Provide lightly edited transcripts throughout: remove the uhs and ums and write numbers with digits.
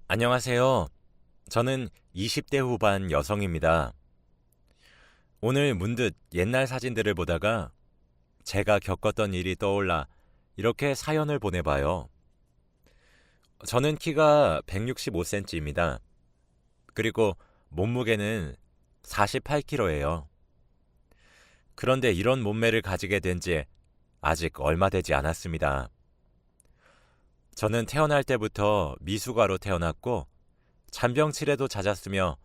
안녕하세요. 저는 20대 후반 여성입니다. 오늘 문득 옛날 사진들을 보다가 제가 겪었던 일이 떠올라 이렇게 사연을 보내봐요. 저는 키가 165cm입니다. 그리고 몸무게는 48kg예요. 그런데 이런 몸매를 가지게 된 지 아직 얼마 되지 않았습니다. 저는 태어날 때부터 미숙아로 태어났고 잔병치레도 잦았으며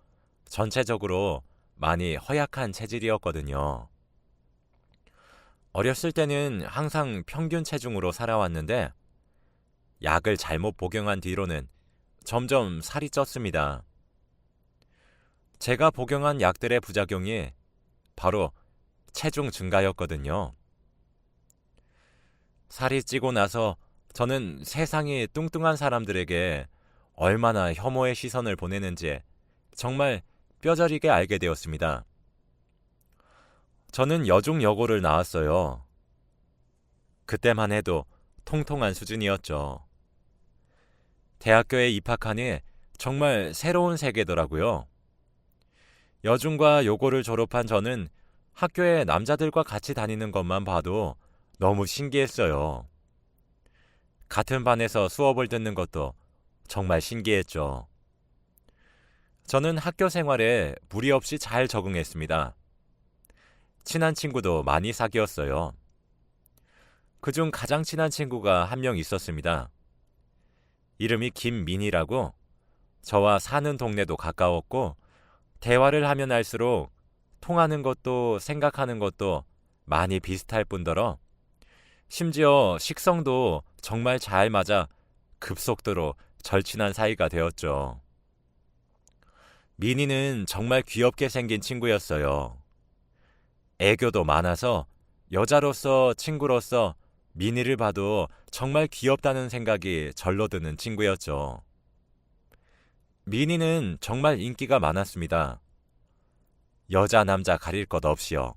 전체적으로 많이 허약한 체질이었거든요. 어렸을 때는 항상 평균 체중으로 살아왔는데 약을 잘못 복용한 뒤로는 점점 살이 쪘습니다. 제가 복용한 약들의 부작용이 바로 체중 증가였거든요. 살이 찌고 나서 저는 세상이 뚱뚱한 사람들에게 얼마나 혐오의 시선을 보내는지 정말 뼈저리게 알게 되었습니다. 저는 여중여고를 나왔어요. 그때만 해도 통통한 수준이었죠. 대학교에 입학하니 정말 새로운 세계더라고요. 여중과 요고를 졸업한 저는 학교에 남자들과 같이 다니는 것만 봐도 너무 신기했어요. 같은 반에서 수업을 듣는 것도 정말 신기했죠. 저는 학교 생활에 무리 없이 잘 적응했습니다. 친한 친구도 많이 사귀었어요. 그중 가장 친한 친구가 한 명 있었습니다. 이름이 김민희라고. 저와 사는 동네도 가까웠고 대화를 하면 할수록 통하는 것도 생각하는 것도 많이 비슷할 뿐더러 심지어 식성도 정말 잘 맞아 급속도로 절친한 사이가 되었죠. 민희는 정말 귀엽게 생긴 친구였어요. 애교도 많아서 여자로서 친구로서 민희를 봐도 정말 귀엽다는 생각이 절로 드는 친구였죠. 민희는 정말 인기가 많았습니다. 여자 남자 가릴 것 없이요.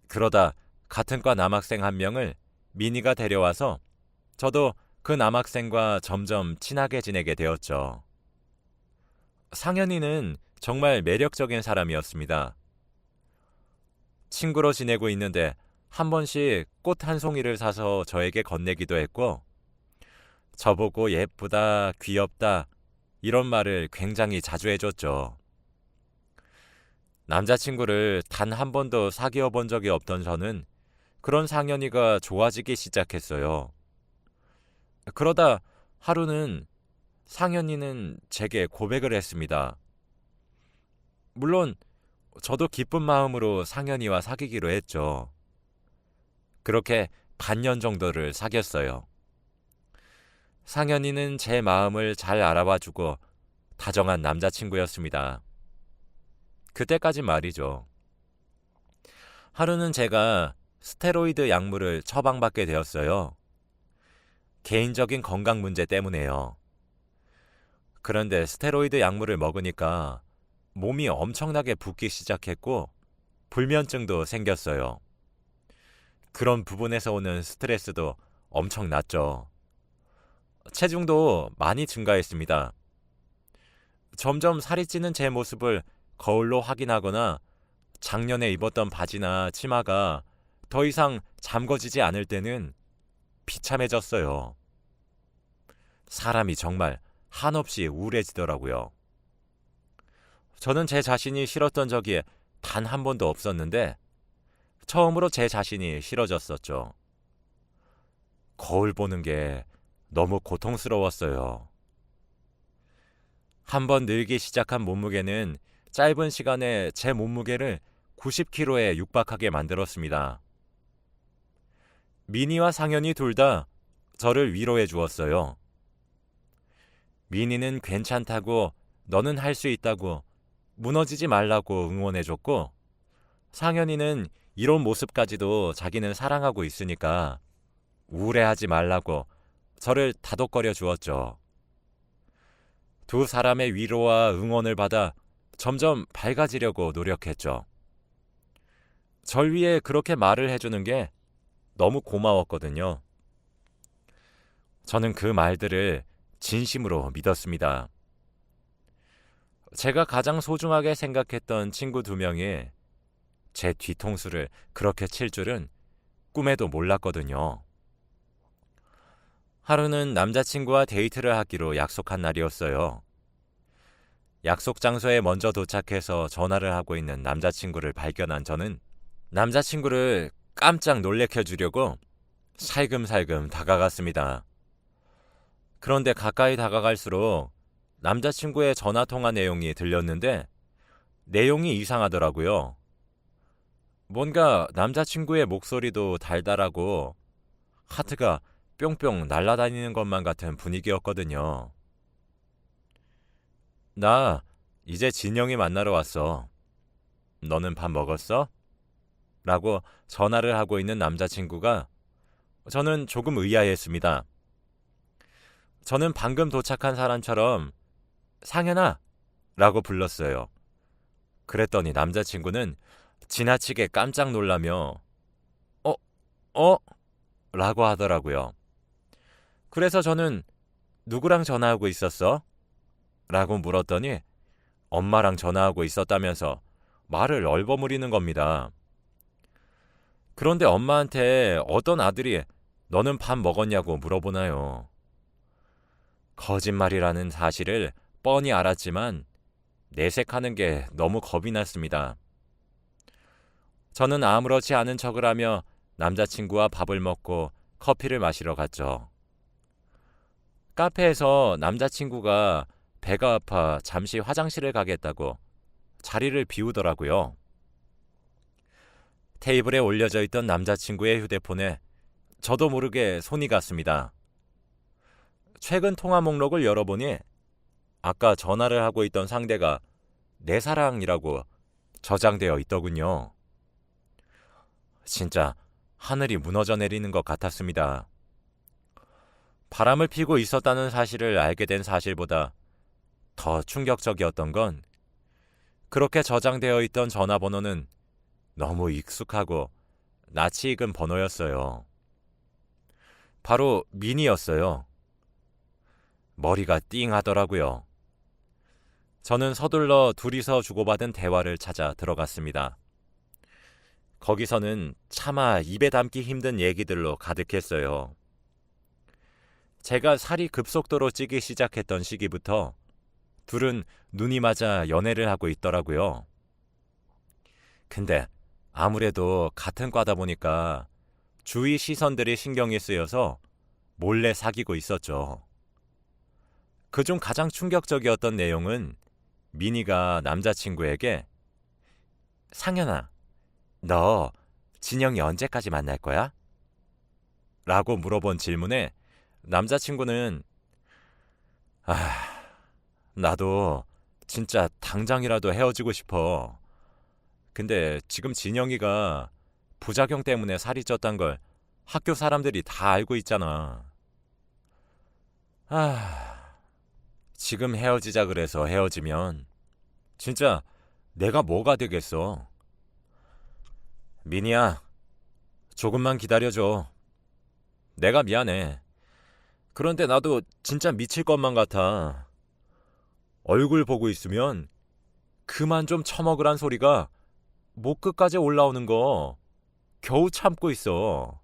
그러다 같은 과 남학생 한 명을 민희가 데려와서 저도 그 남학생과 점점 친하게 지내게 되었죠. 상현이는 정말 매력적인 사람이었습니다. 친구로 지내고 있는데 한 번씩 꽃 한 송이를 사서 저에게 건네기도 했고 저보고 예쁘다, 귀엽다 이런 말을 굉장히 자주 해줬죠. 남자친구를 단 한 번도 사귀어 본 적이 없던 저는 그런 상현이가 좋아지기 시작했어요. 그러다 하루는 상현이는 제게 고백을 했습니다. 물론 저도 기쁜 마음으로 상현이와 사귀기로 했죠. 그렇게 반년 정도를 사귀었어요. 상현이는 제 마음을 잘 알아봐주고 다정한 남자친구였습니다. 그때까지 말이죠. 하루는 제가 스테로이드 약물을 처방받게 되었어요. 개인적인 건강 문제 때문에요. 그런데 스테로이드 약물을 먹으니까 몸이 엄청나게 붓기 시작했고 불면증도 생겼어요. 그런 부분에서 오는 스트레스도 엄청났죠. 체중도 많이 증가했습니다. 점점 살이 찌는 제 모습을 거울로 확인하거나 작년에 입었던 바지나 치마가 더 이상 잠궈지지 않을 때는 비참해졌어요. 사람이 정말 한없이 우울해지더라고요. 저는 제 자신이 싫었던 적이 단 한 번도 없었는데 처음으로 제 자신이 싫어졌었죠. 거울 보는 게 너무 고통스러웠어요. 한번 늘기 시작한 몸무게는 짧은 시간에 제 몸무게를 90kg에 육박하게 만들었습니다. 민희와 상현이 둘 다 저를 위로해 주었어요. 민희는 괜찮다고 너는 할 수 있다고 무너지지 말라고 응원해 줬고 상현이는 이런 모습까지도 자기는 사랑하고 있으니까 우울해하지 말라고 저를 다독거려 주었죠. 두 사람의 위로와 응원을 받아 점점 밝아지려고 노력했죠. 절 위해 그렇게 말을 해주는 게 너무 고마웠거든요. 저는 그 말들을 진심으로 믿었습니다. 제가 가장 소중하게 생각했던 친구 2명이 제 뒤통수를 그렇게 칠 줄은 꿈에도 몰랐거든요. 하루는 남자친구와 데이트를 하기로 약속한 날이었어요. 약속 장소에 먼저 도착해서 전화를 하고 있는 남자친구를 발견한 저는 남자친구를 깜짝 놀래켜 주려고 살금살금 다가갔습니다. 그런데 가까이 다가갈수록 남자친구의 전화통화 내용이 들렸는데 내용이 이상하더라고요. 뭔가 남자친구의 목소리도 달달하고 하트가 뿅뿅 날아다니는 것만 같은 분위기였거든요. 나 이제 진영이 만나러 왔어. 너는 밥 먹었어? 라고 전화를 하고 있는 남자친구가 저는 조금 의아했습니다. 저는 방금 도착한 사람처럼 상현아! 라고 불렀어요. 그랬더니 남자친구는 지나치게 깜짝 놀라며 어? 라고 하더라고요. 그래서 저는 누구랑 전화하고 있었어? 라고 물었더니 엄마랑 전화하고 있었다면서 말을 얼버무리는 겁니다. 그런데 엄마한테 어떤 아들이 너는 밥 먹었냐고 물어보나요? 거짓말이라는 사실을 뻔히 알았지만 내색하는 게 너무 겁이 났습니다. 저는 아무렇지 않은 척을 하며 남자친구와 밥을 먹고 커피를 마시러 갔죠. 카페에서 남자친구가 배가 아파 잠시 화장실을 가겠다고 자리를 비우더라고요. 테이블에 올려져 있던 남자친구의 휴대폰에 저도 모르게 손이 갔습니다. 최근 통화 목록을 열어보니 아까 전화를 하고 있던 상대가 내 사랑이라고 저장되어 있더군요. 진짜 하늘이 무너져 내리는 것 같았습니다. 바람을 피고 있었다는 사실을 알게 된 사실보다 더 충격적이었던 건 그렇게 저장되어 있던 전화번호는 너무 익숙하고 낯이 익은 번호였어요. 바로 민이었어요. 머리가 띵하더라고요. 저는 서둘러 둘이서 주고받은 대화를 찾아 들어갔습니다. 거기서는 차마 입에 담기 힘든 얘기들로 가득했어요. 제가 살이 급속도로 찌기 시작했던 시기부터 둘은 눈이 맞아 연애를 하고 있더라고요. 근데 아무래도 같은 과다 보니까 주위 시선들이 신경이 쓰여서 몰래 사귀고 있었죠. 그중 가장 충격적이었던 내용은 민희가 남자친구에게 상현아, 너 진영이 언제까지 만날 거야? 라고 물어본 질문에 남자친구는 나도 진짜 당장이라도 헤어지고 싶어. 근데 지금 진영이가 부작용 때문에 살이 쪘단 걸 학교 사람들이 다 알고 있잖아. 지금 헤어지자 그래서 헤어지면 진짜 내가 뭐가 되겠어. 민희야, 조금만 기다려줘. 내가 미안해. 그런데 나도 진짜 미칠 것만 같아. 얼굴 보고 있으면 그만 좀 처먹으란 소리가 목 끝까지 올라오는 거 겨우 참고 있어.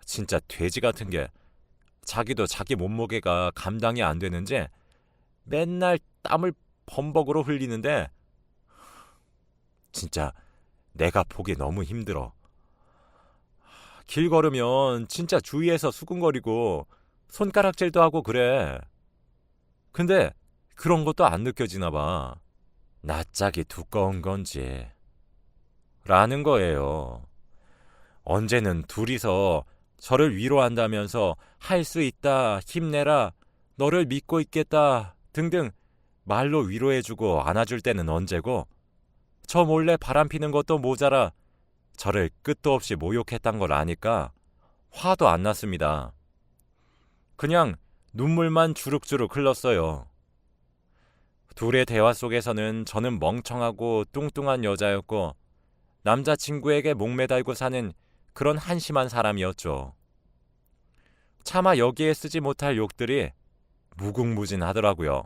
진짜 돼지 같은 게 자기도 자기 몸무게가 감당이 안 되는지 맨날 땀을 범벅으로 흘리는데 진짜 내가 보기 너무 힘들어. 길 걸으면 진짜 주위에서 수근거리고 손가락질도 하고 그래. 근데 그런 것도 안 느껴지나 봐. 낯짝이 두꺼운 건지. 라는 거예요. 언제는 둘이서 저를 위로한다면서 할 수 있다, 힘내라, 너를 믿고 있겠다 등등 말로 위로해주고 안아줄 때는 언제고 저 몰래 바람피는 것도 모자라 저를 끝도 없이 모욕했단 걸 아니까 화도 안 났습니다. 그냥 눈물만 주룩주룩 흘렀어요. 둘의 대화 속에서는 저는 멍청하고 뚱뚱한 여자였고 남자친구에게 목매달고 사는 그런 한심한 사람이었죠. 차마 여기에 쓰지 못할 욕들이 무궁무진하더라고요.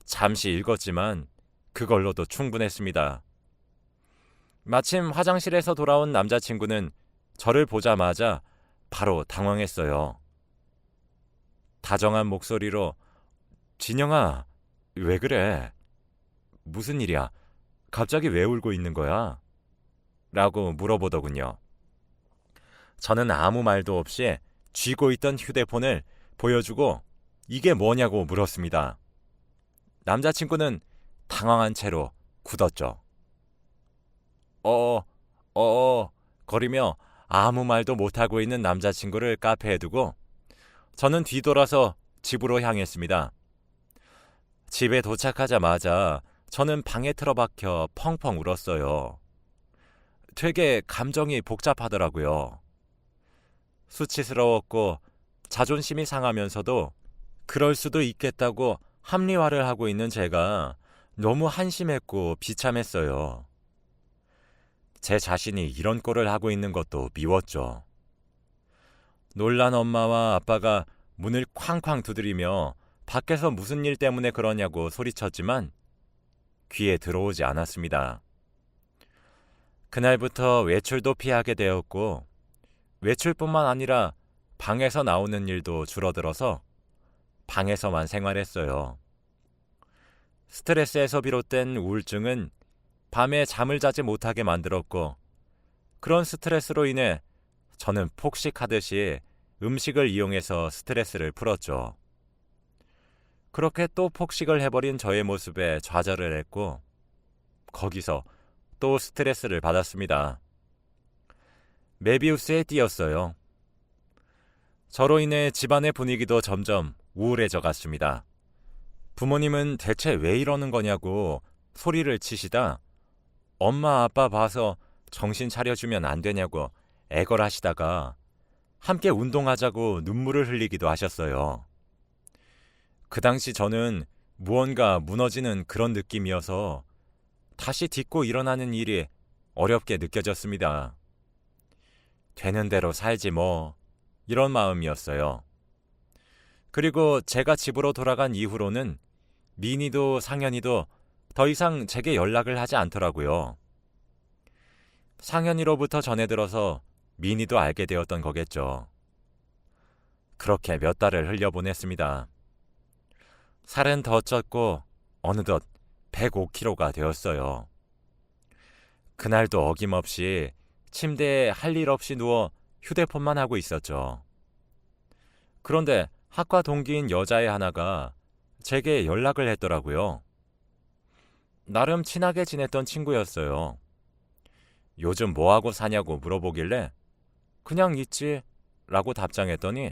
잠시 읽었지만 그걸로도 충분했습니다. 마침 화장실에서 돌아온 남자친구는 저를 보자마자 바로 당황했어요. 다정한 목소리로 진영아, 왜 그래? 무슨 일이야? 갑자기 왜 울고 있는 거야? 라고 물어보더군요. 저는 아무 말도 없이 쥐고 있던 휴대폰을 보여주고 이게 뭐냐고 물었습니다. 남자친구는 당황한 채로 굳었죠. 거리며 아무 말도 못하고 있는 남자친구를 카페에 두고 저는 뒤돌아서 집으로 향했습니다. 집에 도착하자마자 저는 방에 틀어박혀 펑펑 울었어요. 되게 감정이 복잡하더라고요. 수치스러웠고 자존심이 상하면서도 그럴 수도 있겠다고 합리화를 하고 있는 제가 너무 한심했고 비참했어요. 제 자신이 이런 꼴을 하고 있는 것도 미웠죠. 놀란 엄마와 아빠가 문을 쾅쾅 두드리며 밖에서 무슨 일 때문에 그러냐고 소리쳤지만 귀에 들어오지 않았습니다. 그날부터 외출도 피하게 되었고 외출뿐만 아니라 방에서 나오는 일도 줄어들어서 방에서만 생활했어요. 스트레스에서 비롯된 우울증은 밤에 잠을 자지 못하게 만들었고 그런 스트레스로 인해 저는 폭식하듯이 음식을 이용해서 스트레스를 풀었죠. 그렇게 또 폭식을 해버린 저의 모습에 좌절을 했고 거기서 또 스트레스를 받았습니다. 메비우스에 띄었어요. 저로 인해 집안의 분위기도 점점 우울해져 갔습니다. 부모님은 대체 왜 이러는 거냐고 소리를 치시다 엄마 아빠 봐서 정신 차려주면 안 되냐고 애걸하시다가 함께 운동하자고 눈물을 흘리기도 하셨어요. 그 당시 저는 무언가 무너지는 그런 느낌이어서 다시 딛고 일어나는 일이 어렵게 느껴졌습니다. 되는 대로 살지 뭐 이런 마음이었어요. 그리고 제가 집으로 돌아간 이후로는 민희도 상현이도 더 이상 제게 연락을 하지 않더라고요. 상현이로부터 전해들어서 민희도 알게 되었던 거겠죠. 그렇게 몇 달을 흘려보냈습니다. 살은 더 쪘고 어느덧 105kg가 되었어요. 그날도 어김없이 침대에 할 일 없이 누워 휴대폰만 하고 있었죠. 그런데 학과 동기인 여자애 하나가 제게 연락을 했더라고요. 나름 친하게 지냈던 친구였어요. 요즘 뭐하고 사냐고 물어보길래 그냥 있지 라고 답장했더니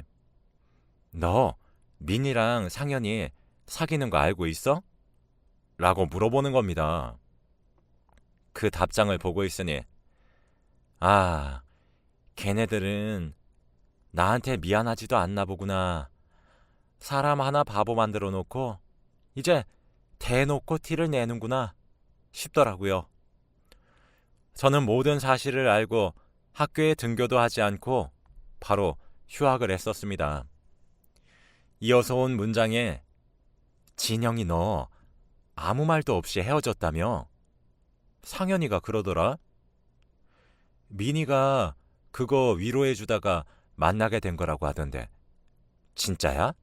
너 민이랑 상현이 사귀는 거 알고 있어? 라고 물어보는 겁니다. 그 답장을 보고 있으니 걔네들은 나한테 미안하지도 않나 보구나. 사람 하나 바보 만들어 놓고 이제 대놓고 티를 내는구나 싶더라고요. 저는 모든 사실을 알고 학교에 등교도 하지 않고 바로 휴학을 했었습니다. 이어서 온 문장에 진영이 너 아무 말도 없이 헤어졌다며? 상현이가 그러더라. 민희가 그거 위로해주다가 만나게 된 거라고 하던데 진짜야?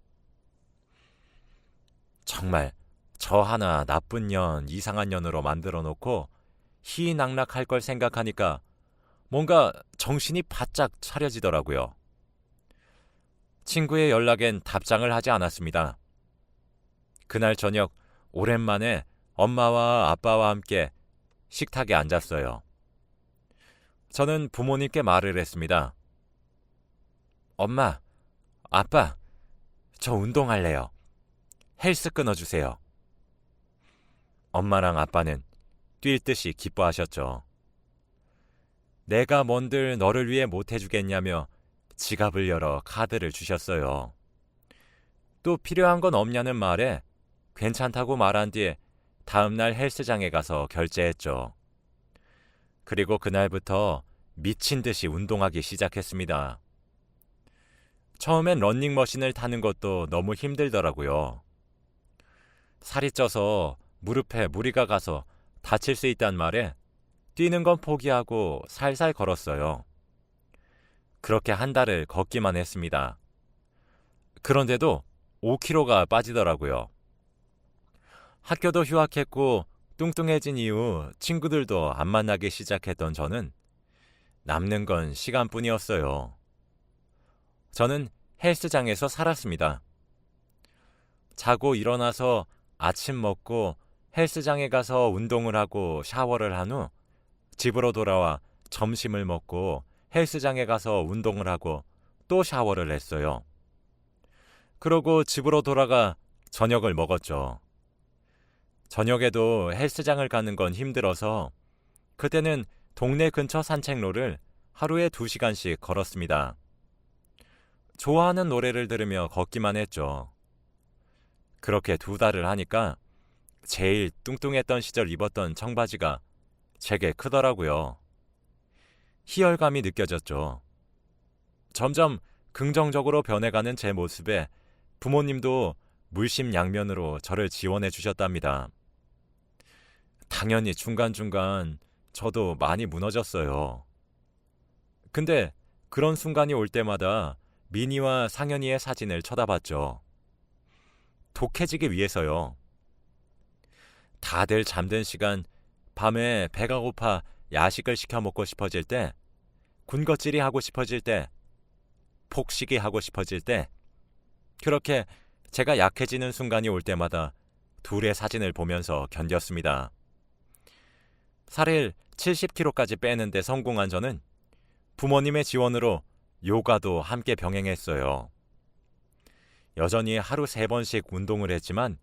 정말 저 하나 나쁜 년, 이상한 년으로 만들어 놓고 희낙락할 걸 생각하니까 뭔가 정신이 바짝 차려지더라고요. 친구의 연락엔 답장을 하지 않았습니다. 그날 저녁 오랜만에 엄마와 아빠와 함께 식탁에 앉았어요. 저는 부모님께 말을 했습니다. 엄마, 아빠, 저 운동할래요. 헬스 끊어주세요. 엄마랑 아빠는 뛸 듯이 기뻐하셨죠. 내가 뭔들 너를 위해 못해주겠냐며 지갑을 열어 카드를 주셨어요. 또 필요한 건 없냐는 말에 괜찮다고 말한 뒤에 다음날 헬스장에 가서 결제했죠. 그리고 그날부터 미친 듯이 운동하기 시작했습니다. 처음엔 런닝머신을 타는 것도 너무 힘들더라고요. 살이 쪄서 무릎에 무리가 가서 다칠 수 있단 말에 뛰는 건 포기하고 살살 걸었어요. 그렇게 한 달을 걷기만 했습니다. 그런데도 5kg가 빠지더라고요. 학교도 휴학했고 뚱뚱해진 이후 친구들도 안 만나기 시작했던 저는 남는 건 시간뿐이었어요. 저는 헬스장에서 살았습니다. 자고 일어나서 아침 먹고 헬스장에 가서 운동을 하고 샤워를 한 후 집으로 돌아와 점심을 먹고 헬스장에 가서 운동을 하고 또 샤워를 했어요. 그러고 집으로 돌아가 저녁을 먹었죠. 저녁에도 헬스장을 가는 건 힘들어서 그때는 동네 근처 산책로를 하루에 2시간씩 걸었습니다. 좋아하는 노래를 들으며 걷기만 했죠. 그렇게 2달을 하니까 제일 뚱뚱했던 시절 입었던 청바지가 제게 크더라고요. 희열감이 느껴졌죠. 점점 긍정적으로 변해가는 제 모습에 부모님도 물심양면으로 저를 지원해 주셨답니다. 당연히 중간중간 저도 많이 무너졌어요. 근데 그런 순간이 올 때마다 미니와 상현이의 사진을 쳐다봤죠. 독해지기 위해서요. 다들 잠든 시간, 밤에 배가 고파 야식을 시켜 먹고 싶어질 때, 군것질이 하고 싶어질 때, 폭식이 하고 싶어질 때, 그렇게 제가 약해지는 순간이 올 때마다 둘의 사진을 보면서 견뎠습니다. 살을 70kg까지 빼는데 성공한 저는 부모님의 지원으로 요가도 함께 병행했어요. 여전히 하루 3번씩 운동을 했지만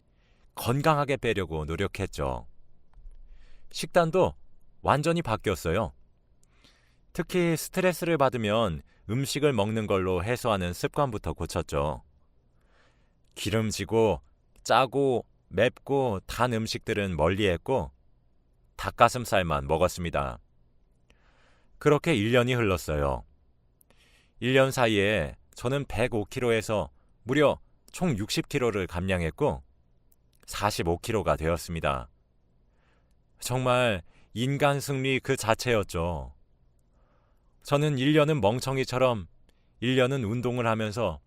건강하게 빼려고 노력했죠. 식단도 완전히 바뀌었어요. 특히 스트레스를 받으면 음식을 먹는 걸로 해소하는 습관부터 고쳤죠. 기름지고 짜고 맵고 단 음식들은 멀리했고 닭가슴살만 먹었습니다. 그렇게 1년이 흘렀어요. 1년 사이에 저는 105kg에서 무려 총 60kg를 감량했고 45kg가 되었습니다. 정말 인간 승리 그 자체였죠. 저는 1년은 멍청이처럼 1년은 운동을 하면서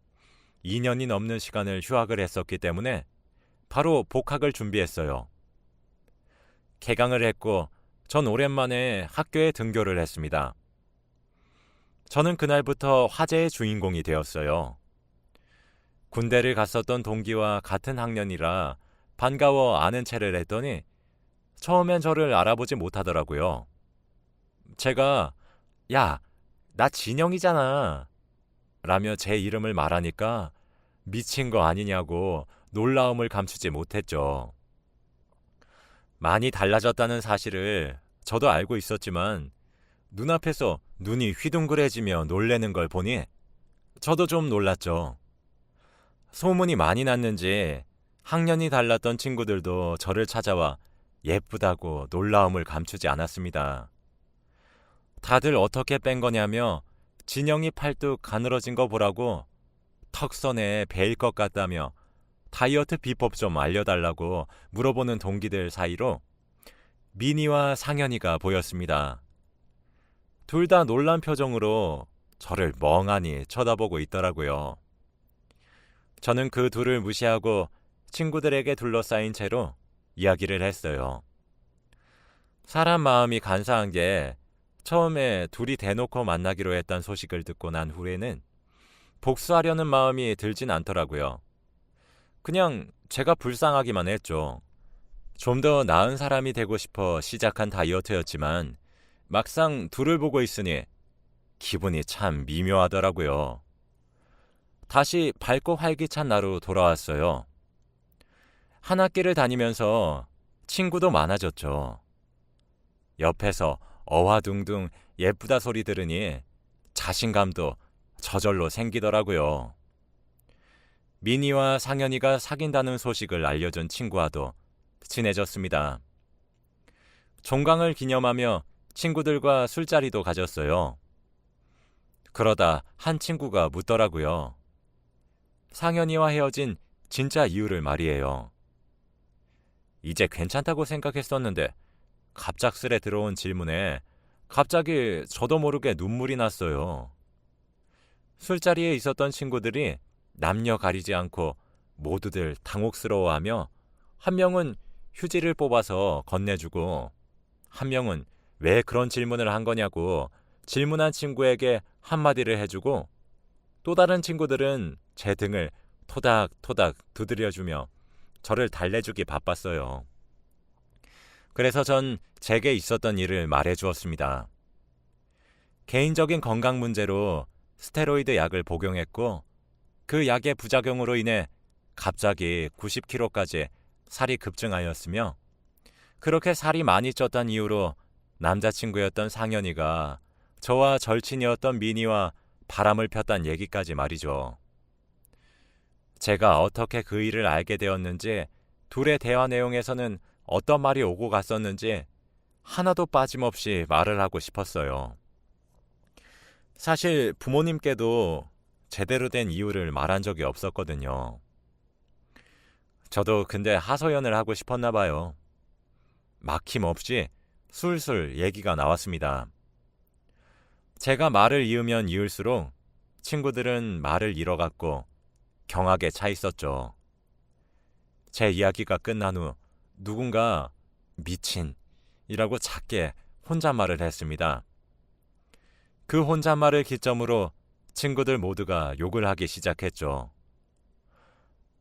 2년이 넘는 시간을 휴학을 했었기 때문에 바로 복학을 준비했어요. 개강을 했고 전 오랜만에 학교에 등교를 했습니다. 저는 그날부터 화제의 주인공이 되었어요. 군대를 갔었던 동기와 같은 학년이라 반가워 아는 체를 했더니 처음엔 저를 알아보지 못하더라고요. 제가 야, 나 진영이잖아 라며 제 이름을 말하니까 미친 거 아니냐고 놀라움을 감추지 못했죠. 많이 달라졌다는 사실을 저도 알고 있었지만 눈앞에서 눈이 휘둥그레지며 놀래는 걸 보니 저도 좀 놀랐죠. 소문이 많이 났는지 학년이 달랐던 친구들도 저를 찾아와 예쁘다고 놀라움을 감추지 않았습니다. 다들 어떻게 뺀 거냐며 진영이 팔뚝 가늘어진 거 보라고 턱선에 베일 것 같다며 다이어트 비법 좀 알려달라고 물어보는 동기들 사이로 미니와 상현이가 보였습니다. 둘 다 놀란 표정으로 저를 멍하니 쳐다보고 있더라고요. 저는 그 둘을 무시하고 친구들에게 둘러싸인 채로 이야기를 했어요. 사람 마음이 간사한 게 처음에 둘이 대놓고 만나기로 했던 소식을 듣고 난 후에는 복수하려는 마음이 들진 않더라고요. 그냥 제가 불쌍하기만 했죠. 좀 더 나은 사람이 되고 싶어 시작한 다이어트였지만 막상 둘을 보고 있으니 기분이 참 미묘하더라고요. 다시 밝고 활기찬 나로 돌아왔어요. 한 학기를 다니면서 친구도 많아졌죠. 옆에서 어화둥둥 예쁘다 소리 들으니 자신감도 저절로 생기더라고요. 미니와 상현이가 사귄다는 소식을 알려준 친구와도 친해졌습니다. 종강을 기념하며 친구들과 술자리도 가졌어요. 그러다 한 친구가 묻더라고요. 상현이와 헤어진 진짜 이유를 말이에요. 이제 괜찮다고 생각했었는데 갑작스레 들어온 질문에 갑자기 저도 모르게 눈물이 났어요. 술자리에 있었던 친구들이 남녀 가리지 않고 모두들 당혹스러워하며 한 명은 휴지를 뽑아서 건네주고 한 명은 왜 그런 질문을 한 거냐고 질문한 친구에게 한마디를 해주고 또 다른 친구들은 제 등을 토닥토닥 두드려주며 저를 달래주기 바빴어요. 그래서 전 제게 있었던 일을 말해주었습니다. 개인적인 건강 문제로 스테로이드 약을 복용했고 그 약의 부작용으로 인해 갑자기 90kg까지 살이 급증하였으며 그렇게 살이 많이 쪘던 이유로 남자친구였던 상현이가 저와 절친이었던 미니와 바람을 폈단 얘기까지 말이죠. 제가 어떻게 그 일을 알게 되었는지 둘의 대화 내용에서는 어떤 말이 오고 갔었는지 하나도 빠짐없이 말을 하고 싶었어요. 사실 부모님께도 제대로 된 이유를 말한 적이 없었거든요. 저도 근데 하소연을 하고 싶었나 봐요. 막힘없이 술술 얘기가 나왔습니다. 제가 말을 이으면 이을수록 친구들은 말을 잃어갔고 경악에 차 있었죠. 제 이야기가 끝난 후 누군가 미친이라고 작게 혼잣말을 했습니다. 그 혼잣말을 기점으로 친구들 모두가 욕을 하기 시작했죠.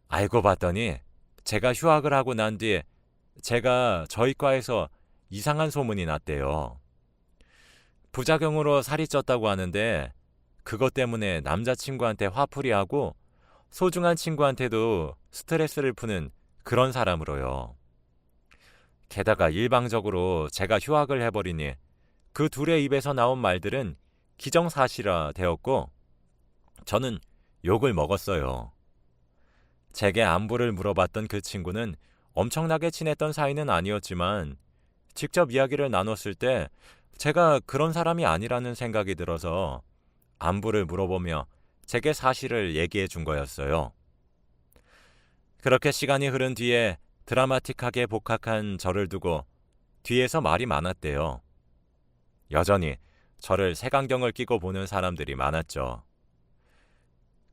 알고 봤더니 제가 휴학을 하고 난 뒤에 제가 저희 과에서 이상한 소문이 났대요. 부작용으로 살이 쪘다고 하는데 그것 때문에 남자친구한테 화풀이하고 소중한 친구한테도 스트레스를 푸는 그런 사람으로요. 게다가 일방적으로 제가 휴학을 해버리니 그 둘의 입에서 나온 말들은 기정사실화 되었고 저는 욕을 먹었어요. 제게 안부를 물어봤던 그 친구는 엄청나게 친했던 사이는 아니었지만 직접 이야기를 나눴을 때 제가 그런 사람이 아니라는 생각이 들어서 안부를 물어보며 제게 사실을 얘기해 준 거였어요. 그렇게 시간이 흐른 뒤에 드라마틱하게 복학한 저를 두고 뒤에서 말이 많았대요. 여전히 저를 색안경을 끼고 보는 사람들이 많았죠.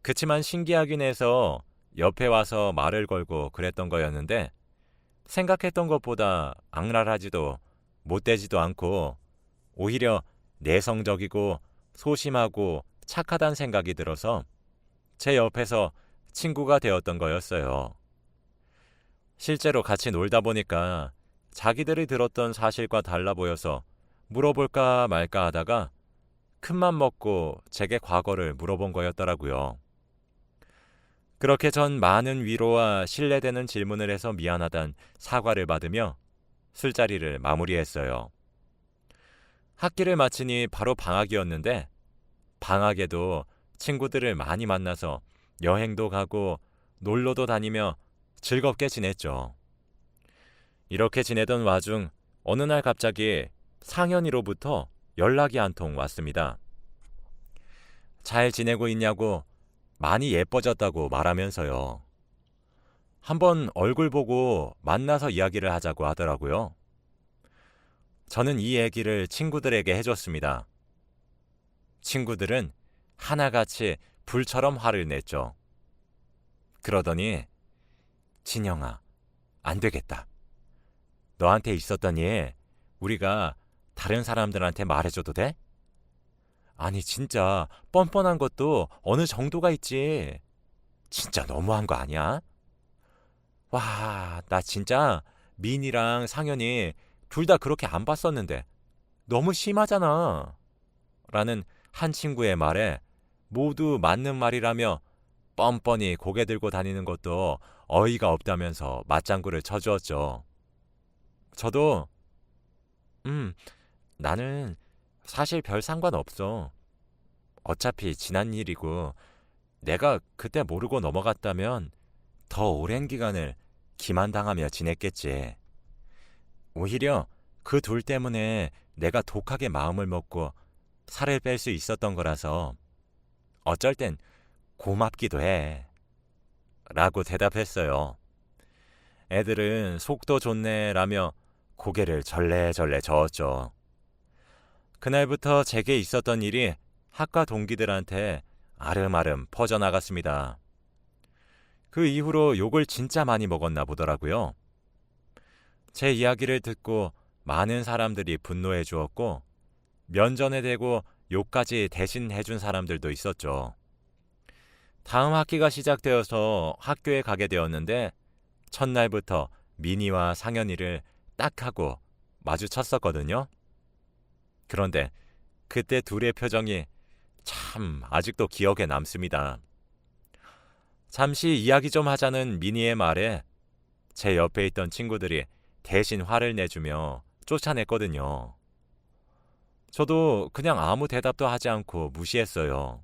그치만 신기하긴 해서 옆에 와서 말을 걸고 그랬던 거였는데 생각했던 것보다 악랄하지도 못되지도 않고 오히려 내성적이고 소심하고 착하단 생각이 들어서 제 옆에서 친구가 되었던 거였어요. 실제로 같이 놀다 보니까 자기들이 들었던 사실과 달라 보여서 물어볼까 말까 하다가 큰맘 먹고 제게 과거를 물어본 거였더라고요. 그렇게 전 많은 위로와 신뢰되는 질문을 해서 미안하단 사과를 받으며 술자리를 마무리했어요. 학기를 마치니 바로 방학이었는데 방학에도 친구들을 많이 만나서 여행도 가고 놀러도 다니며 즐겁게 지냈죠. 이렇게 지내던 와중 어느 날 갑자기 상현이로부터 연락이 한 통 왔습니다. 잘 지내고 있냐고 많이 예뻐졌다고 말하면서요. 한번 얼굴 보고 만나서 이야기를 하자고 하더라고요. 저는 이 얘기를 친구들에게 해줬습니다. 친구들은 하나같이 불처럼 화를 냈죠. 그러더니 진영아, 안 되겠다. 너한테 있었던 일 우리가 다른 사람들한테 말해줘도 돼? 아니 진짜 뻔뻔한 것도 어느 정도가 있지. 진짜 너무한 거 아니야? 와, 나 진짜 민이랑 상현이 둘 다 그렇게 안 봤었는데 너무 심하잖아. 라는 한 친구의 말에 모두 맞는 말이라며 뻔뻔히 고개 들고 다니는 것도 어이가 없다면서 맞장구를 쳐주었죠. 저도 나는 사실 별 상관없어. 어차피 지난 일이고 내가 그때 모르고 넘어갔다면 더 오랜 기간을 기만당하며 지냈겠지. 오히려 그 둘 때문에 내가 독하게 마음을 먹고 살을 뺄 수 있었던 거라서 어쩔 땐 고맙기도 해. 라고 대답했어요. 애들은 속도 좋네 라며 고개를 절레절레 저었죠. 그날부터 제게 있었던 일이 학과 동기들한테 아름아름 퍼져나갔습니다. 그 이후로 욕을 진짜 많이 먹었나 보더라고요. 제 이야기를 듣고 많은 사람들이 분노해 주었고 면전에 대고 욕까지 대신 해준 사람들도 있었죠. 다음 학기가 시작되어서 학교에 가게 되었는데 첫날부터 민희와 상현이를 딱 하고 마주쳤었거든요. 그런데 그때 둘의 표정이 참 아직도 기억에 남습니다. 잠시 이야기 좀 하자는 민희의 말에 제 옆에 있던 친구들이 대신 화를 내주며 쫓아냈거든요. 저도 그냥 아무 대답도 하지 않고 무시했어요.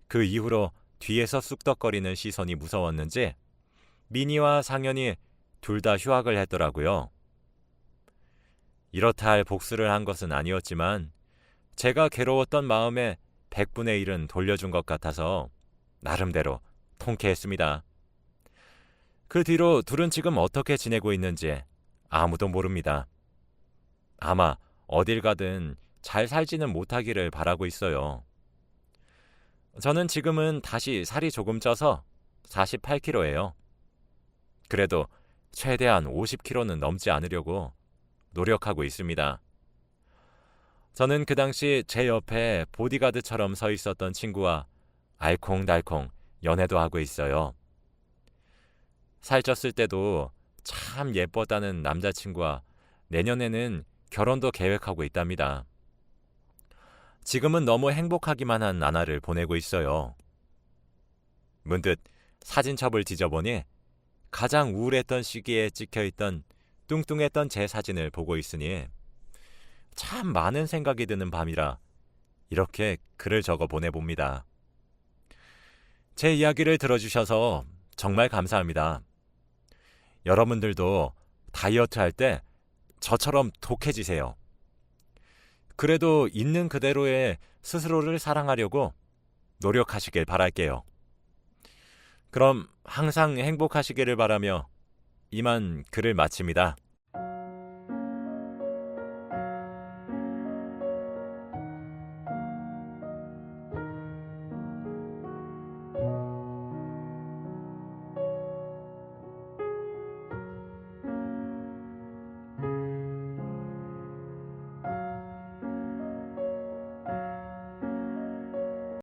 그 이후로 뒤에서 쑥덕거리는 시선이 무서웠는지 민희와 상현이 둘 다 휴학을 했더라고요. 이렇다 할 복수를 한 것은 아니었지만 제가 괴로웠던 마음에 100분의 1은 돌려준 것 같아서 나름대로 통쾌했습니다. 그 뒤로 둘은 지금 어떻게 지내고 있는지 아무도 모릅니다. 아마 어딜 가든 잘 살지는 못하기를 바라고 있어요. 저는 지금은 다시 살이 조금 쪄서 48kg예요. 그래도 최대한 50kg는 넘지 않으려고 노력하고 있습니다. 저는 그 당시 제 옆에 보디가드처럼 서 있었던 친구와 알콩달콩 연애도 하고 있어요. 살쪘을 때도 참 예뻤다는 남자친구와 내년에는 결혼도 계획하고 있답니다. 지금은 너무 행복하기만 한 나날을 보내고 있어요. 문득 사진첩을 뒤져보니 가장 우울했던 시기에 찍혀있던 뚱뚱했던 제 사진을 보고 있으니 참 많은 생각이 드는 밤이라 이렇게 글을 적어 보내봅니다. 제 이야기를 들어주셔서 정말 감사합니다. 여러분들도 다이어트 할 때 저처럼 독해지세요. 그래도 있는 그대로의 스스로를 사랑하려고 노력하시길 바랄게요. 그럼 항상 행복하시기를 바라며 이만 글을 마칩니다.